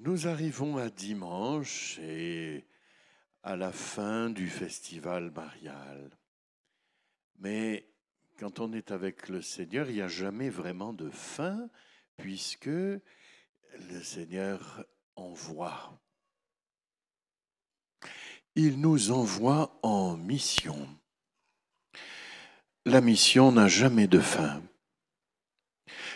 Nous arrivons à dimanche et à la fin du festival marial. Mais quand on est avec le Seigneur, il n'y a jamais vraiment de fin puisque le Seigneur envoie. Il nous envoie en mission. La mission n'a jamais de fin.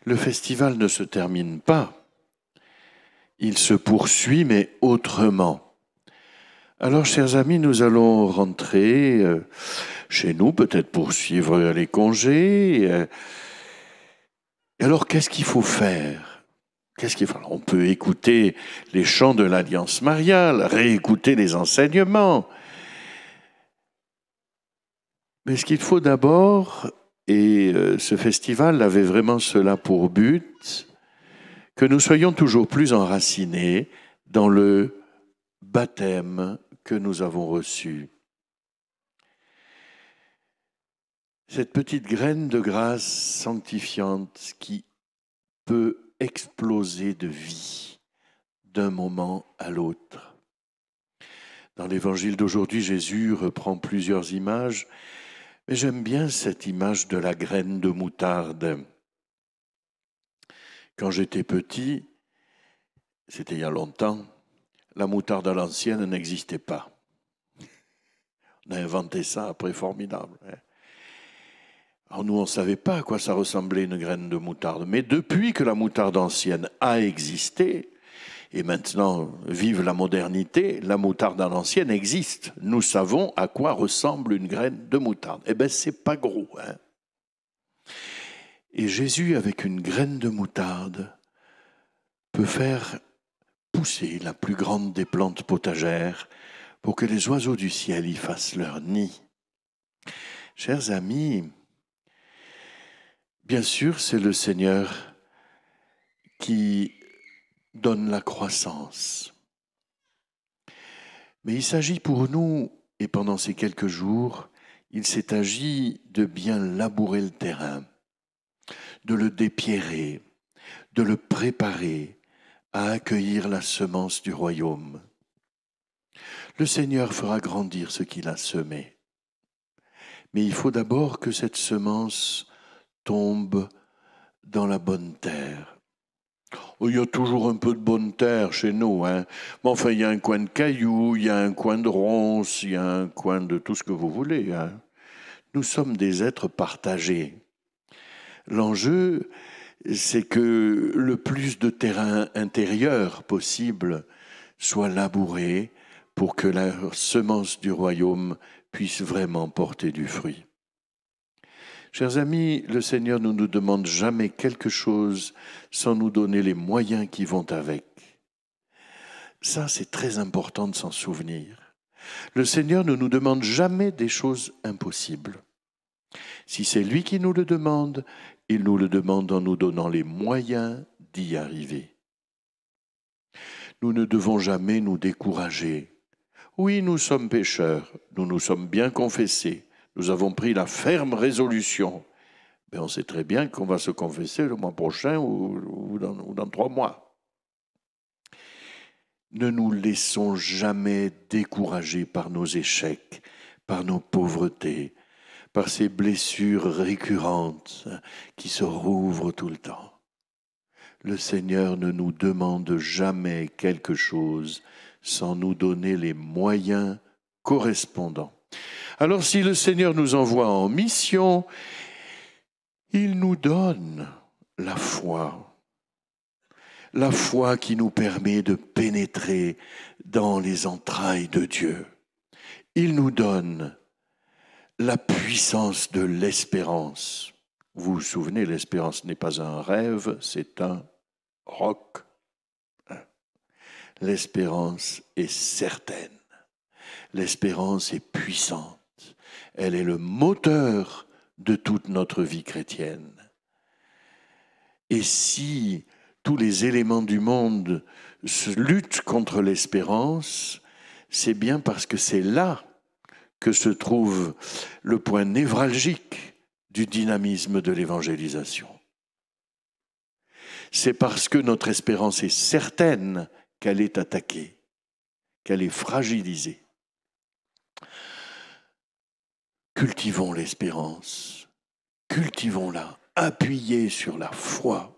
Le festival ne se termine pas. Il se poursuit, mais autrement. Alors, chers amis, nous allons rentrer chez nous, peut-être pour suivre les congés. Alors, qu'est-ce qu'il faut faire ? On peut écouter les chants de l'Alliance mariale, réécouter les enseignements. Mais ce qu'il faut d'abord, et ce festival avait vraiment cela pour but, que nous soyons toujours plus enracinés dans le baptême que nous avons reçu. Cette petite graine de grâce sanctifiante qui peut exploser de vie d'un moment à l'autre. Dans l'évangile d'aujourd'hui, Jésus reprend plusieurs images, mais j'aime bien cette image de la graine de moutarde. Quand j'étais petit, c'était il y a longtemps, la moutarde à l'ancienne n'existait pas. On a inventé ça après, formidable. Alors nous, on ne savait pas à quoi ça ressemblait une graine de moutarde. Mais depuis que la moutarde ancienne a existé, et maintenant, vive la modernité, la moutarde à l'ancienne existe. Nous savons à quoi ressemble une graine de moutarde. Eh bien, c'est pas gros. Et Jésus, avec une graine de moutarde, peut faire pousser la plus grande des plantes potagères pour que les oiseaux du ciel y fassent leur nid. Chers amis, bien sûr, c'est le Seigneur qui donne la croissance. Mais il s'agit pour nous, et pendant ces quelques jours, il s'est agi de bien labourer le terrain, de le dépierrer, de le préparer à accueillir la semence du royaume. Le Seigneur fera grandir ce qu'il a semé. Mais il faut d'abord que cette semence tombe dans la bonne terre. Il y a toujours un peu de bonne terre chez nous, Mais enfin, il y a un coin de cailloux, il y a un coin de ronces, il y a un coin de tout ce que vous voulez. Nous sommes des êtres partagés. L'enjeu, c'est que le plus de terrain intérieur possible soit labouré pour que la semence du royaume puisse vraiment porter du fruit. Chers amis, le Seigneur ne nous demande jamais quelque chose sans nous donner les moyens qui vont avec. Ça, c'est très important de s'en souvenir. Le Seigneur ne nous demande jamais des choses impossibles. Si c'est lui qui nous le demande, il nous le demande en nous donnant les moyens d'y arriver. Nous ne devons jamais nous décourager. Oui, nous sommes pécheurs, nous nous sommes bien confessés, nous avons pris la ferme résolution. Mais on sait très bien qu'on va se confesser le mois prochain ou dans 3 mois. Ne nous laissons jamais décourager par nos échecs, par nos pauvretés, par ces blessures récurrentes qui se rouvrent tout le temps. Le Seigneur ne nous demande jamais quelque chose sans nous donner les moyens correspondants. Alors si le Seigneur nous envoie en mission, il nous donne la foi qui nous permet de pénétrer dans les entrailles de Dieu. Il nous donne la puissance de l'espérance. Vous vous souvenez, l'espérance n'est pas un rêve, c'est un roc. L'espérance est certaine. L'espérance est puissante. Elle est le moteur de toute notre vie chrétienne. Et si tous les éléments du monde luttent contre l'espérance, c'est bien parce que c'est là que se trouve le point névralgique du dynamisme de l'évangélisation. C'est parce que notre espérance est certaine qu'elle est attaquée, qu'elle est fragilisée. Cultivons l'espérance, cultivons-la, appuyez sur la foi.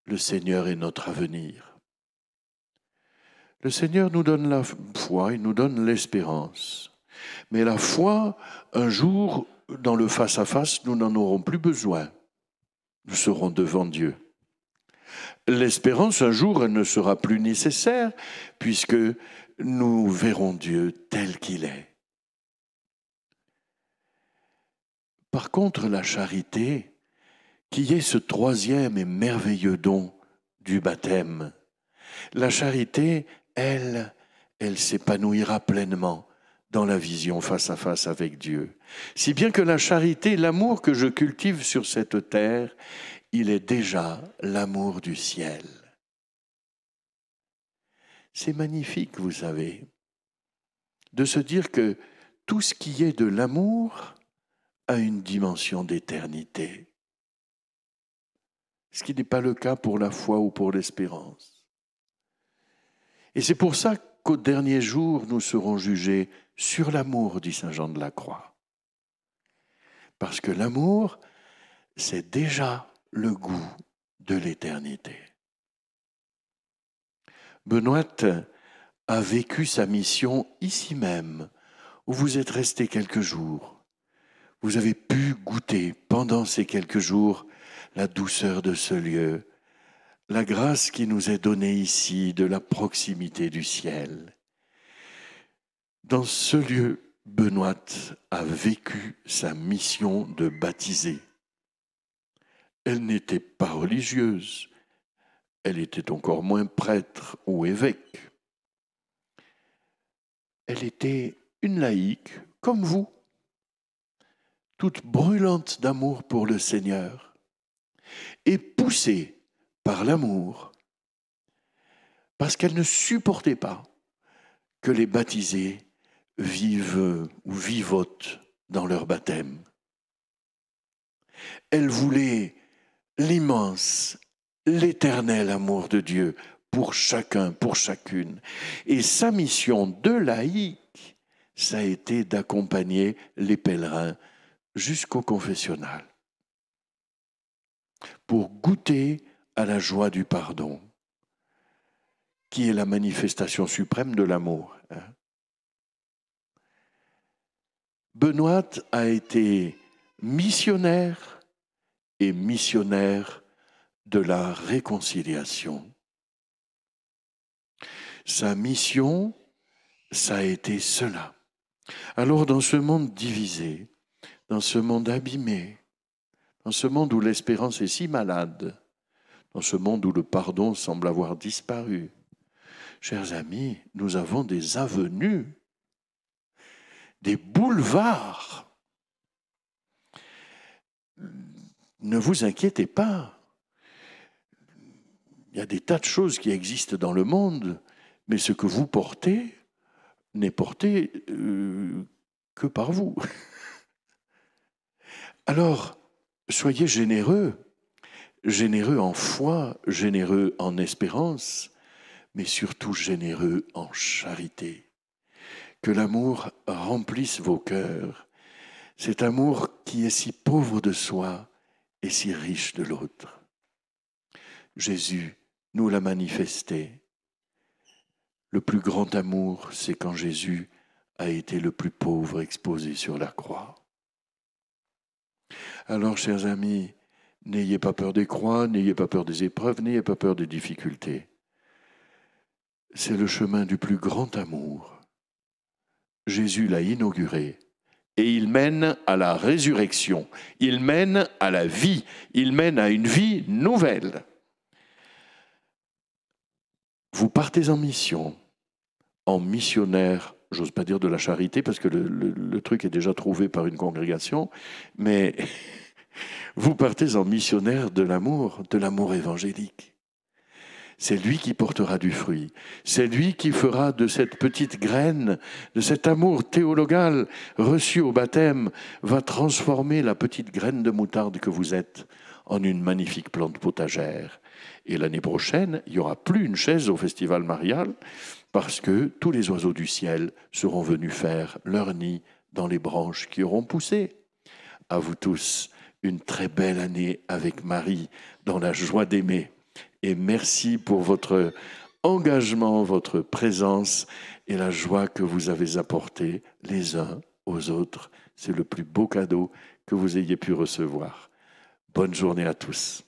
Le Seigneur est notre avenir. Le Seigneur nous donne la foi, il nous donne l'espérance. Mais la foi, un jour, dans le face-à-face, nous n'en aurons plus besoin. Nous serons devant Dieu. L'espérance, un jour, elle ne sera plus nécessaire puisque nous verrons Dieu tel qu'il est. Par contre, la charité, qui est ce troisième et merveilleux don du baptême, la charité, elle s'épanouira pleinement dans la vision face à face avec Dieu. Si bien que la charité, l'amour que je cultive sur cette terre, il est déjà l'amour du ciel. C'est magnifique, vous savez, de se dire que tout ce qui est de l'amour a une dimension d'éternité. Ce qui n'est pas le cas pour la foi ou pour l'espérance. Et c'est pour ça qu'au dernier jour, nous serons jugés sur l'amour, dit saint Jean de la Croix. Parce que l'amour, c'est déjà le goût de l'éternité. Benoît a vécu sa mission ici même, où vous êtes resté quelques jours. Vous avez pu goûter pendant ces quelques jours la douceur de ce lieu, la grâce qui nous est donnée ici de la proximité du ciel. Dans ce lieu, Benoît a vécu sa mission de baptiser. Elle n'était pas religieuse, elle était encore moins prêtre ou évêque. Elle était une laïque comme vous, toute brûlante d'amour pour le Seigneur et poussée par l'amour, parce qu'elle ne supportait pas que les baptisés vivent ou vivotent dans leur baptême. Elle voulait l'immense, l'éternel amour de Dieu pour chacun, pour chacune. Et sa mission de laïque, ça a été d'accompagner les pèlerins jusqu'au confessionnal pour goûter à la joie du pardon, qui est la manifestation suprême de l'amour. Benoît a été missionnaire et missionnaire de la réconciliation. Sa mission, ça a été cela. Alors dans ce monde divisé, dans ce monde abîmé, dans ce monde où l'espérance est si malade, dans ce monde où le pardon semble avoir disparu, chers amis, nous avons des avenues, des boulevards. Ne vous inquiétez pas. Il y a des tas de choses qui existent dans le monde, mais ce que vous portez n'est porté que par vous. Alors, soyez généreux, généreux en foi, généreux en espérance, mais surtout généreux en charité. Que l'amour remplisse vos cœurs, cet amour qui est si pauvre de soi et si riche de l'autre. Jésus nous l'a manifesté. Le plus grand amour, c'est quand Jésus a été le plus pauvre exposé sur la croix. Alors, chers amis, n'ayez pas peur des croix, n'ayez pas peur des épreuves, n'ayez pas peur des difficultés. C'est le chemin du plus grand amour. Jésus l'a inauguré et il mène à la résurrection, il mène à la vie, il mène à une vie nouvelle. Vous partez en mission, en missionnaire, j'ose pas dire de la charité parce que le truc est déjà trouvé par une congrégation, mais vous partez en missionnaire de l'amour évangélique. C'est lui qui portera du fruit. C'est lui qui fera de cette petite graine, de cet amour théologal reçu au baptême, va transformer la petite graine de moutarde que vous êtes en une magnifique plante potagère. Et l'année prochaine, il n'y aura plus une chaise au Festival Marial parce que tous les oiseaux du ciel seront venus faire leur nid dans les branches qui auront poussé. À vous tous, une très belle année avec Marie dans la joie d'aimer. Et merci pour votre engagement, votre présence et la joie que vous avez apportée les uns aux autres. C'est le plus beau cadeau que vous ayez pu recevoir. Bonne journée à tous.